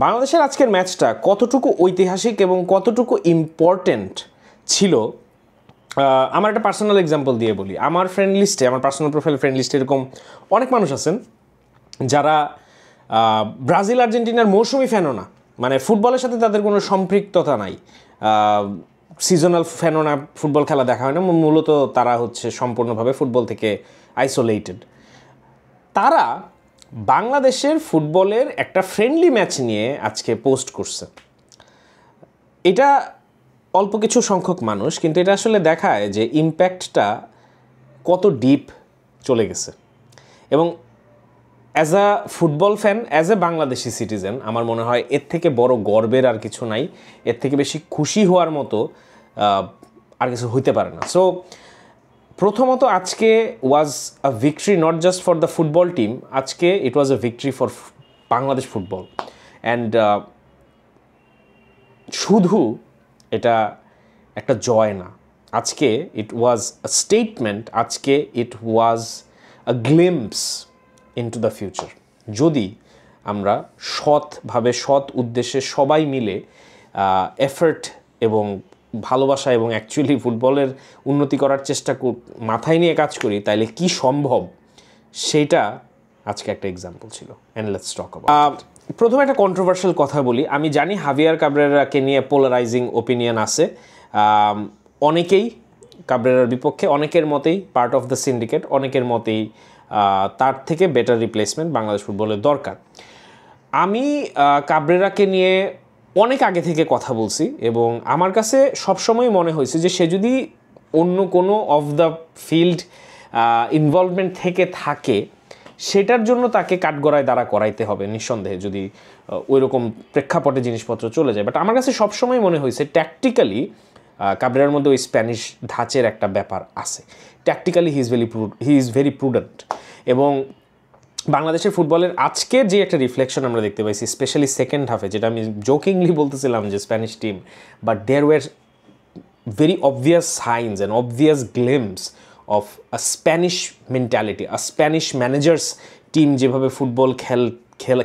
বাংলাদেশের আজকের ম্যাচটা কতটুকু ঐতিহাসিক এবং কতটুকু ইম্পর্ট্যান্ট ছিল আমার একটা পার্সোনাল এক্সাম্পল দিয়ে বলি। আমার ফ্রেন্ড লিস্টে, আমার পার্সোনাল প্রোফাইল ফ্রেন্ড লিস্টে এরকম অনেক মানুষ আছেন যারা ব্রাজিল আর্জেন্টিনার মৌসুমি ফ্যানও না, মানে ফুটবলের সাথে তাদের কোনো সম্পৃক্ততা নাই, সিজনাল ফ্যানও না, ফুটবল খেলা দেখা হয় না, মূলত তারা হচ্ছে সম্পূর্ণভাবে ফুটবল থেকে আইসোলেটেড। তারা বাংলাদেশের ফুটবলের একটা ফ্রেন্ডলি ম্যাচ নিয়ে আজকে পোস্ট করছে। এটা অল্প কিছু সংখ্যক মানুষ, কিন্তু এটা আসলে দেখায় যে ইম্প্যাক্টটা কত ডিপ চলে গেছে। এবং as a football fan, as a Bangladeshi citizen, আমার মনে হয় এর থেকে বড় গর্বের আর কিছু নাই, এর থেকে বেশি খুশি হওয়ার মতো আর কিছু হইতে পারে না। সো প্রথমত আজকে was a victory not just for the football team, আজকে it was a victory for Bangladesh football. And শুধু এটা একটা জয় না, আজকে ইট ওয়াজ আ স্টেটমেন্ট, আজকে it was a glimpse into the future. যদি আমরা সৎভাবে, সৎ উদ্দেশ্যে সবাই মিলে এফর্ট এবং ভালোবাসা এবং অ্যাকচুয়ালি ফুটবলের উন্নতি করার চেষ্টা মাথায় নিয়ে কাজ করি, তাইলে কি সম্ভব সেইটা আজকে একটা এক্সাম্পল ছিল। And let's talk about. প্রথমে একটা কন্ট্রোভার্সিয়াল কথা বলি। আমি জানি হাভিয়ার কাবরেরাকে নিয়ে পোলারাইজিং ওপিনিয়ন আছে, অনেকেই কাবরেরার বিপক্ষে, অনেকের মতেই পার্ট অফ দ্য সিন্ডিকেট, অনেকের মতেই তার থেকে বেটার রিপ্লেসমেন্ট বাংলাদেশ ফুটবলের দরকার। আমি কাবরেরাকে নিয়ে অনেক আগে থেকে কথা বলছি এবং আমার কাছে সবসময় মনে হয়েছে যে সে যদি অন্য কোনো অফ দ্য ফিল্ড ইনভলভমেন্ট থেকে থাকে, সেটার জন্য তাকে কাঠগড়ায় দাঁড়া করাইতে হবে নিঃসন্দেহে, যদি ওই রকম প্রেক্ষাপটে জিনিসপত্র চলে যায়। বাট আমার কাছে সবসময় মনে হয়েছে ট্যাকটিক্যালি কাবরেরার মধ্যে ওই স্প্যানিশ ধাঁচের একটা ব্যাপার আছে। Tactically he is very prudent. এবং বাংলাদেশের ফুটবলের আজকের যে একটা রিফ্লেকশন আমরা দেখতে পাইছি, স্পেশালি সেকেন্ড হাফে, যেটা আমি জোকিংলি বলতেছিলাম যে Spanish team, but there were very obvious signs and obvious glimpse of a Spanish mentality, a Spanish managers team যেভাবে ফুটবল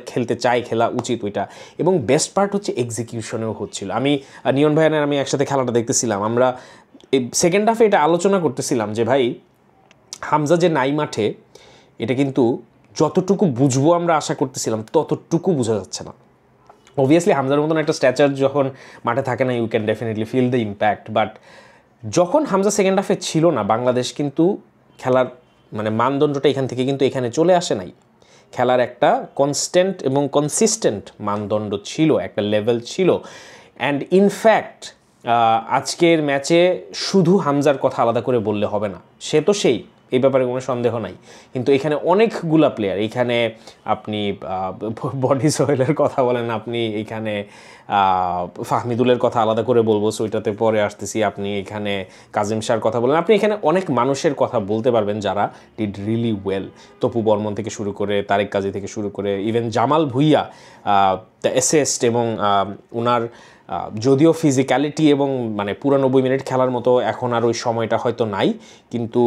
খেলতে চায়, খেলা উচিত ওইটা। এবং বেস্ট পার্ট হচ্ছে এক্সিকিউশনেও হচ্ছিল। আমি নিয়ন ভাইয়ানের আমি একসাথে খেলাটা দেখতেছিলাম, আমরা সেকেন্ড হাফে এটা আলোচনা করতেছিলাম যে ভাই হামজা যে নাই মাঠে, এটা কিন্তু যতটুকু বুঝবো আমরা আশা করতেছিলাম ততটুকু বোঝা যাচ্ছে না। অবভিয়াসলি হামজার মতন একটা স্ট্যাচার যখন মাঠে থাকে না, you can definitely feel the impact. But যখন হামজা সেকেন্ড হাফে ছিল না, বাংলাদেশ কিন্তু খেলার মানে মানদণ্ডটা এখান থেকে কিন্তু এখানে চলে আসে নাই। খেলার একটা কনস্ট্যান্ট এবং কনসিস্টেন্ট মানদণ্ড ছিল, একটা লেভেল ছিল। অ্যান্ড ইনফ্যাক্ট আজকের ম্যাচে শুধু হামজার কথা আলাদা করে বললে হবে না, সে তো সেই, এই ব্যাপারে কোনো সন্দেহ নাই। কিন্তু এখানে অনেকগুলা প্লেয়ার, এখানে আপনি বডি সোহেলের কথা বলেন, আপনি এখানে ফাহমিদুলের কথা আলাদা করে বলবো, সো ওইটাতে পরে আসতেছি, আপনি এখানে কাজিম শাহর কথা বলেন, আপনি এখানে অনেক মানুষের কথা বলতে পারবেন যারা did really well. Topu Barman থেকে শুরু করে, তারেক কাজী থেকে শুরু করে, even Jamal Bhuyan the assist, এবং ওনার যদিও ফিজিক্যালিটি এবং মানে পুরো 90 মিনিট খেলার মতো এখন আর ওই সময়টা হয়তো নাই, কিন্তু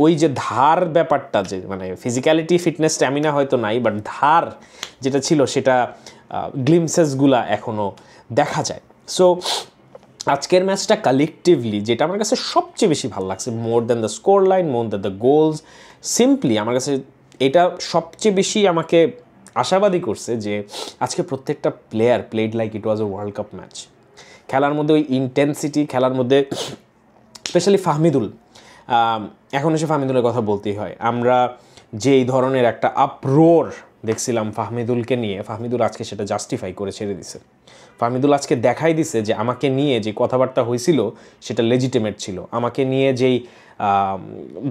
ওই যে ধার ব্যাপারটা, যে মানে ফিজিক্যালিটি, ফিটনেস, স্ট্যামিনা হয়তো নাই, বাট ধার যেটা ছিল সেটা গ্লিমসেসগুলা এখনও দেখা যায়। সো আজকের ম্যাচটা কালেকটিভলি যেটা আমার কাছে সবচেয়ে বেশি ভালো লাগছে, more than the score line, more than the goals, simply আমার কাছে এটা সবচেয়ে বেশি আমাকে আশাবাদী করছে যে আজকে প্রত্যেকটা player played like it was a world cup match. খেলার মধ্যে ওই ইন্টেন্সিটি, খেলার মধ্যে স্পেশালি ফাহমিদুল, এখন এসে ফাহমিদুলের কথা বলতেই হয়। আমরা যেই ধরনের একটা আপরোর দেখছিলাম ফাহমিদুলকে নিয়ে, ফাহমিদুল আজকে সেটা জাস্টিফাই করে ছেড়ে দিছে। ফাহমিদুল আজকে দেখাই দিছে যে আমাকে নিয়ে যে কথাবার্তা হয়েছিল সেটা লেজিটিমেট ছিল। আমাকে নিয়ে যেই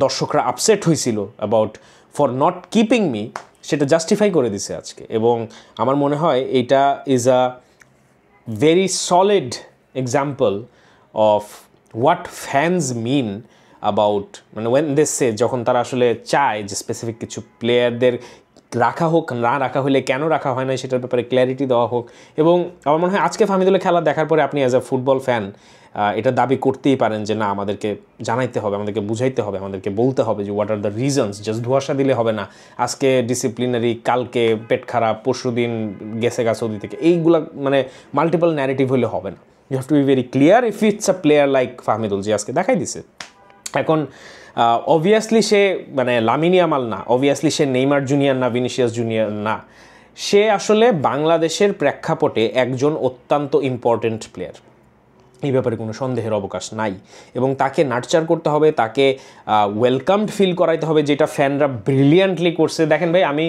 দর্শকরা আপসেট হয়েছিল about for not keeping me, সেটা জাস্টিফাই করে দিছে আজকে। এবং আমার মনে হয় এইটা is a very solid example of what fans mean about, মানে ওয়েন দে সে, যখন তারা আসলে চায় যে স্পেসিফিক কিছু প্লেয়ারদের রাখা হোক, না রাখা হলে কেন রাখা হয় না সেটার ব্যাপারে ক্ল্যারিটি দেওয়া হোক। এবং আমার মনে হয় আজকে ফাহমিদুলের খেলা দেখার পরে আপনি অ্যাজ আ ফুটবল ফ্যান এটা দাবি করতেই পারেন যে না, আমাদেরকে জানাইতে হবে, আমাদেরকে বুঝাইতে হবে, আমাদেরকে বলতে হবে যে what are the reasons. Just ধোঁয়াশা দিলে হবে না, আজকে ডিসিপ্লিনারি, কালকে পেট খারাপ, পরশু দিন গেছে গা সৌদি থেকে, এইগুলা মানে মাল্টিপল ন্যারেটিভ হলে হবে না। You have to be very clear if it's a player like Fahmidul যে আজকে দেখাই দিছে। এখন অবভিয়াসলি সে মানে লামিন ইয়ামাল না, অবভিয়াসলি সে নেইমার জুনিয়র না, ভিনিসিয়াস জুনিয়র না, সে আসলে বাংলাদেশের প্রেক্ষাপটে একজন অত্যন্ত ইম্পর্টেন্ট প্লেয়ার, এই ব্যাপারে কোনো সন্দেহের অবকাশ নাই। এবং তাকে নার্চার করতে হবে, তাকে ওয়েলকামড ফিল করাইতে হবে, যেটা ফ্যানরা ব্রিলিয়ান্টলি করছে। দেখেন ভাই, আমি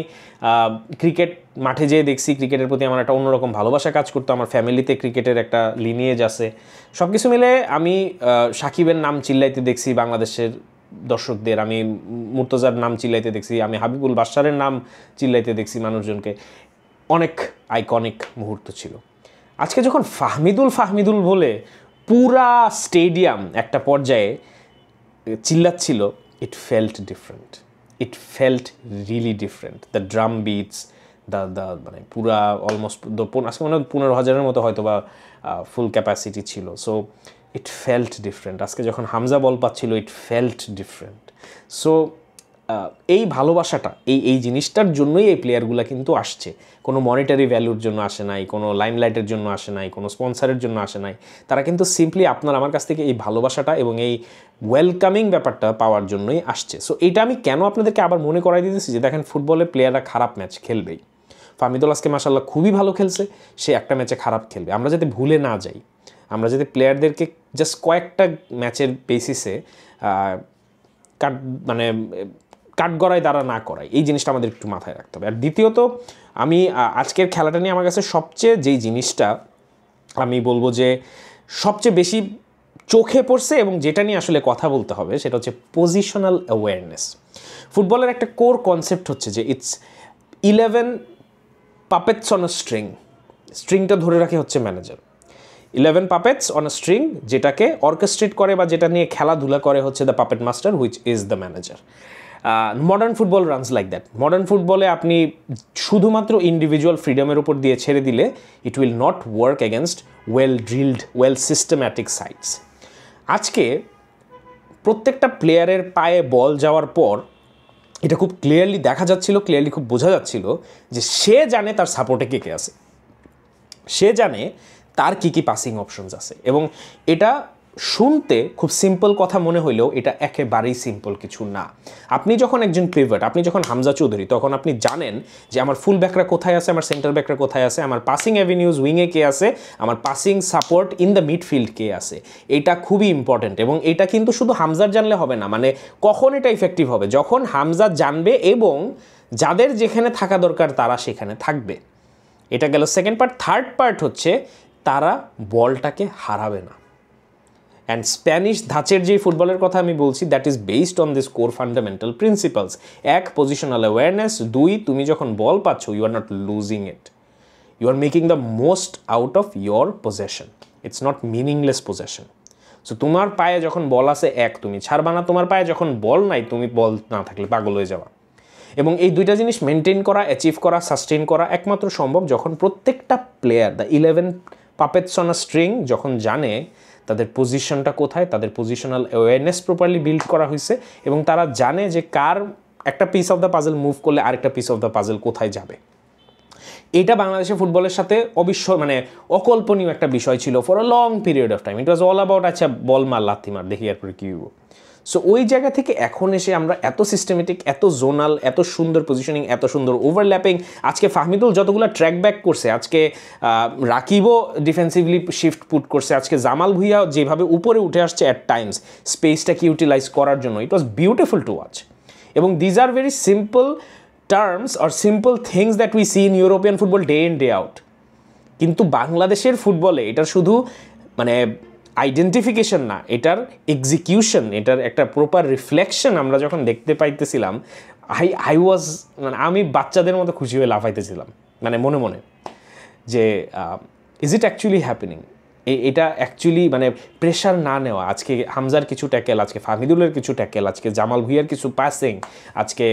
ক্রিকেট মাঠে যেয়ে দেখছি, ক্রিকেটের প্রতি আমার একটা অন্যরকম ভালোবাসা কাজ করতো, আমার ফ্যামিলিতে ক্রিকেটের একটা লিনিয়েজ আছে, সব কিছু মিলে আমি সাকিবের নাম চিল্লাইতে দেখছি বাংলাদেশের দর্শকদের, আমি মুর্তজার নাম চিল্লাইতে দেখছি, আমি হাবিবুল বাশারের নাম চিল্লাইতে দেখছি মানুষজনকে। অনেক আইকনিক মুহূর্ত ছিল। আজকে যখন ফাহমিদুল বলে পুরা স্টেডিয়াম একটা পর্যায়ে চিল্লাচ্ছিল, it felt different, it felt really different. The drum beats, the মানে পুরা অলমোস্ট আজকে মনে হয় 15,000-এর মতো হয়তো বা ফুল ক্যাপাসিটি ছিল। So it felt different. আজকে যখন হামজা বল পাচ্ছিল, ইট ফেল্ট ডিফারেন্ট। সো এই ভালোবাসাটা, এই জিনিসটার জন্যই এই প্লেয়ারগুলো কিন্তু আসছে, কোনো মনিটারি ভ্যালুর জন্য আসে নাই, কোনো লাইমলাইটের জন্য আসে নাই, কোনো স্পন্সারের জন্য আসে নাই। তারা কিন্তু সিম্পলি আপনার আমার কাছ থেকে এই ভালোবাসাটা এবং এই ওয়েলকামিং ব্যাপারটা পাওয়ার জন্যই আসছে। সো এইটা আমি কেন আপনাদেরকে আবার মনে করাই দিতেছি যে দেখেন, ফুটবলে প্লেয়াররা খারাপ ম্যাচ খেলবেই। ফাহমিদুল আজকে মাশাআল্লাহ খুবই ভালো খেলছে, সে একটা ম্যাচে খারাপ খেলবে। আমরা যাতে ভুলে না যাই, আমরা যাতে প্লেয়ারদেরকে জাস্ট কয়েকটা ম্যাচের বেসিসে মানে কাঠগড়ায় দ্বারা না করাই, এই জিনিসটা আমাদের একটু মাথায় রাখতে হবে। আর দ্বিতীয়ত, আমি আজকের খেলাটা নিয়ে আমার কাছে সবচেয়ে যেই জিনিসটা আমি বলবো যে সবচেয়ে বেশি চোখে পড়ছে এবং যেটা নিয়ে আসলে কথা বলতে হবে, সেটা হচ্ছে পজিশনাল অ্যাওয়ারনেস। ফুটবলের একটা কোর কনসেপ্ট হচ্ছে যে it's 11 puppets on a string. স্ট্রিংটা ধরে রাখে হচ্ছে manager. 11 puppets on a string, যেটাকে অর্কেস্ট্রেট করে বা যেটা নিয়ে খেলাধুলা করে হচ্ছে the puppet master, which is the manager. Modern football runs like that. Modern ফুটবলে আপনি শুধুমাত্র ইন্ডিভিজুয়াল ফ্রিডমের উপর দিয়ে ছেড়ে দিলে it will not work against well drilled, well systematic sides. আজকে প্রত্যেকটা প্লেয়ারের পায়ে বল যাওয়ার পর এটা খুব ক্লিয়ারলি দেখা যাচ্ছিল, ক্লিয়ারলি খুব বোঝা যাচ্ছিল যে সে জানে তার সাপোর্টে কে কে আছে, সে জানে তার কী কী পাসিং অপশনস আছে। এবং এটা শুনতে খুব সিম্পল কথা মনে হইলেও এটা একেবারেই সিম্পল কিছু না। আপনি যখন একজন পিভট, আপনি যখন হামজা চৌধুরী, তখন আপনি জানেন যে আমার ফুল ব্যাকরা কোথায় আছে, আমার সেন্টার ব্যাকরা কোথায় আছে, আমার পাসিং অ্যাভিনিউজ উইংয়ে কে আছে, আমার passing support in the midfield কে আছে। এটা খুবই ইম্পর্টেন্ট। এবং এটা কিন্তু শুধু হামজার জানলে হবে না, মানে কখন এটা ইফেক্টিভ হবে, যখন হামজা জানবে এবং যাদের যেখানে থাকা দরকার তারা সেখানে থাকবে। এটা গেল সেকেন্ড পার্ট। থার্ড পার্ট হচ্ছে তারা বলটাকে হারাবে না। অ্যান্ড স্প্যানিশ ধাঁচের যে ফুটবলের কথা আমি বলছি, that is based on this core fundamental principles. এক, পজিশনাল অ্যাওয়ারনেস। দুই, তুমি যখন বল পাচ্ছ, you are not losing it, you are making the most out of your possession. It's not meaningless possession. So তোমার পায়ে যখন বল আছে, এক, তুমি ছাড়বা না। তোমার পায়ে যখন বল নাই, তুমি বল না থাকলে পাগল হয়ে যাওয়া। এবং এই দুইটা জিনিস মেনটেন করা, অ্যাচিভ করা, সাস্টেইন করা একমাত্র সম্ভব যখন প্রত্যেকটা player, the 11 puppets on a string, যখন জানে তাদের পজিশনটা কোথায়, তাদের পজিশনাল অ্যাওয়ারনেস প্রপারলি বিল্ড করা হয়েছে এবং তারা জানে যে কার একটা piece of the puzzle move করলে আরেকটা পিস অফ দ্য পাজল কোথায় যাবে। এটা বাংলাদেশের ফুটবলের সাথে মানে অকল্পনীয় একটা বিষয় ছিল for a long period of time. It was all about আচ্ছা বল মার, লাথি মার, দেখি এরপরে কী হবো। সো ওই জায়গা থেকে এখন এসে আমরা এত সিস্টেমেটিক, এত জোনাল, এত সুন্দর পজিশনিং, এত সুন্দর ওভারল্যাপিং। আজকে ফাহমিদুল যতগুলো ট্র্যাক ব্যাক করছে, আজকে রাকিবও ডিফেন্সিভলি শিফট পুট করছে, আজকে জামাল ভুইয়া যেভাবে উপরে উঠে আসছে অ্যাট টাইমস স্পেসটাকে ইউটিলাইজ করার জন্য, ইট ওয়াজ বিউটিফুল টু ওয়াচ। এবং these are very simple terms or simple things that we see in European football day in day out. কিন্তু বাংলাদেশের ফুটবলে এটার শুধু মানে আইডেন্টিফিকেশন না, এটার এক্সিকিউশন, এটার একটা প্রপার রিফ্লেকশন আমরা যখন দেখতে পাইতেছিলাম, আই ওয়াজ মানে আমি বাচ্চাদের মতো খুশি হয়ে লাফাইতেছিলাম মানে মনে মনে যে ইজ ইট অ্যাকচুয়ালি হ্যাপেনিং। এটা অ্যাকচুয়ালি মানে প্রেশার না নেওয়া, আজকে হামজার কিছু ট্যাকেল, আজকে ফাহমিদুলের কিছু ট্যাকেল, আজকে জামাল ভুঁইয়ার কিছু পাসিং, আজকে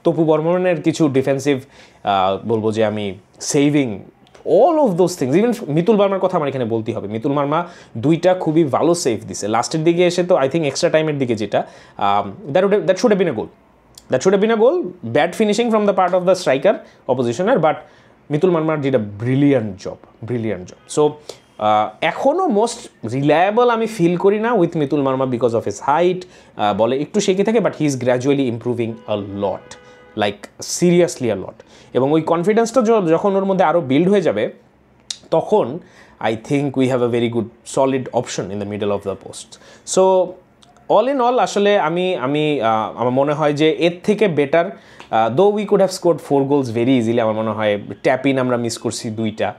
তপু বর্মনের কিছু ডিফেন্সিভ বলবো যে আমি saving, all of those things. Even Mitul বার্মার কথা আমার এখানে বলতেই হবে। মিতুল বার্মা দুইটা খুবই ভালো সেভ দিছে লাস্টের দিকে এসে, তো আই থিঙ্ক এক্সট্রা টাইমের দিকে যেটা that should have been a goal, that should have been a goal. Bad finishing from the part of the striker অপোজিশনের, but Mitul Marma did a brilliant job. So এখনও মোস্ট রিলায়েবল আমি feel করি না with Mitul Marma because of his height, বলে একটু শেখে থাকে, but he is gradually improving a lot, like seriously a lot. এবং ওই কনফিডেন্সটা যখন ওর মধ্যে আরও বিল্ড হয়ে যাবে, তখন I think we have a very good solid option in the middle of the post. So all in all আসলে আমার মনে হয় যে এর থেকে better, though we could have scored 4 goals very easily. আমার মনে হয় ট্যাপ ইন আমরা মিস করছি 2টা,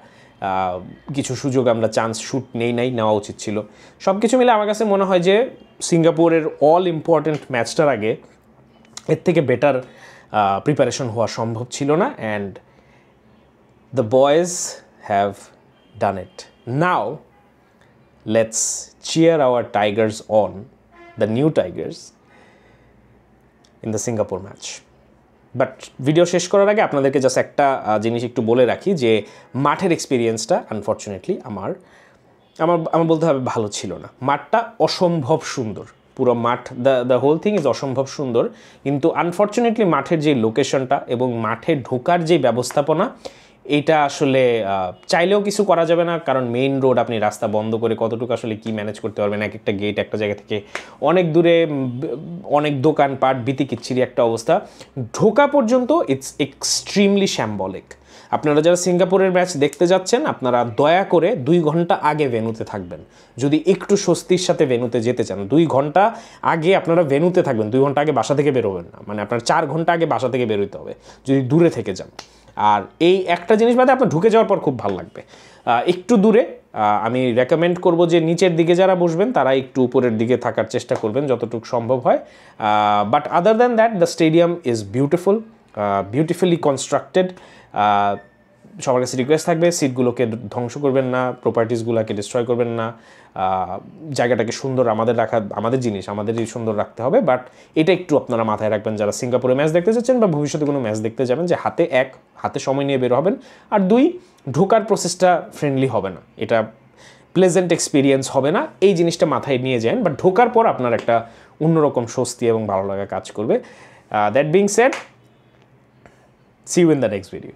কিছু সুযোগ আমরা চান্স শুট নেওয়া উচিত ছিল। সব কিছু মিলে আমার কাছে মনে হয় যে সিঙ্গাপুরের অল ইম্পর্ট্যান্ট ম্যাচটার আগে এর থেকে বেটার প্রিপারেশন হওয়া সম্ভব ছিল না, and the boys have done it. Now let's cheer our tigers on, the new tigers in the Singapore match. But video শেষ করার আগে আপনাদেরকে জাস্ট একটা জিনিস একটু বলে রাখি যে মাঠের এক্সপিরিয়েন্সটা আনফর্চুনেটলি আমার বলতে হবে ভালো ছিল না। মাঠটা অসম্ভব সুন্দর, পুরো মাঠ, দ্য হোল থিং ইজ অসম্ভব সুন্দর, কিন্তু আনফর্চুনেটলি মাঠের যে লোকেশনটা এবং মাঠে ঢোকার যে ব্যবস্থাপনা, এটা আসলে চাইলেও কিছু করা যাবে না, কারণ মেইন রোড, আপনি রাস্তা বন্ধ করে কতটুকু আসলে কি ম্যানেজ করতে পারবেন। এক একটা গেট একটা জায়গা থেকে অনেক দূরে, অনেক দোকানপাট, বিতিকিচ্ছিরি একটা অবস্থা। ঢোকা পর্যন্ত ইটস এক্সট্রিমলি শ্যাম্বলিক। আপনারা যারা সিঙ্গাপুরের ম্যাচ দেখতে যাচ্ছেন, আপনারা দয়া করে 2 ঘন্টা আগে ভেন্যুতে থাকবেন। যদি একটু স্বস্তির সাথে ভেন্যুতে যেতে চান, 2 ঘন্টা আগে আপনারা ভেন্যুতে থাকবেন। 2 ঘন্টা আগে বাসা থেকে বেরোবেন না, মানে আপনার 4 ঘন্টা আগে বাসা থেকে বেরোতে হবে যদি দূরে থেকে যান। আর এই একটা জিনিস বাদে আপনার ঢুকে যাওয়ার পর খুব ভালো লাগবে। একটু দূরে আমি রেকমেন্ড করব যে নিচের দিকে যারা বসবেন তারা একটু উপরের দিকে থাকার চেষ্টা করবেন যতটুকু সম্ভব হয়। But other than that the stadium is beautifully constructed. সবার কাছে রিকোয়েস্ট থাকবে, সিটগুলোকে ধ্বংস করবেন না, প্রপার্টিসগুলোকে ডিস্ট্রয় করবেন না, জায়গাটাকে সুন্দর, আমাদের জিনিস আমাদেরই সুন্দর রাখতে হবে। বাট এটা একটু আপনারা মাথায় রাখবেন যারা সিঙ্গাপুরে ম্যাচ দেখতে যাচ্ছেন বা ভবিষ্যতে কোনো ম্যাচ দেখতে যাবেন, যে হাতে সময় নিয়ে বের হবেন, আর 2 ঢোকার প্রসেসটা ফ্রেন্ডলি হবে না, এটা প্লেজেন্ট এক্সপিরিয়েন্স হবে না, এই জিনিসটা মাথায় নিয়ে যান। বাট ঢোকার পর আপনার একটা অন্যরকম স্বস্তি এবং ভালো লাগা কাজ করবে। That being said, see you in the next video.